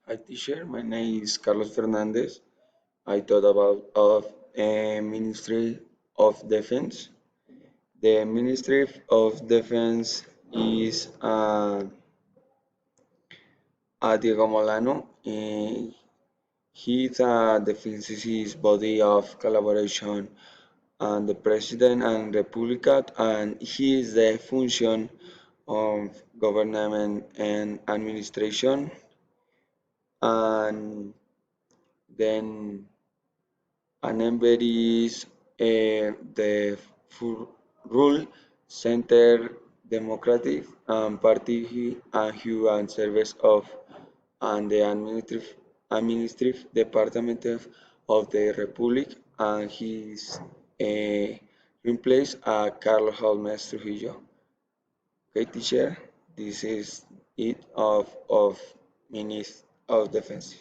Hi teacher, my name is Carlos Fernandez. I thought about of a Ministry of Defense. The Ministry of Defense is Diego Molano. He's a defense body of collaboration and the President and Republican, and he is the function of government and administration. And then a number is the rule center democratic party and human service of and the administrative department of the republic and his replaced Carlos Holmes Trujillo. Okay, teacher, this is it of Minister of Defense.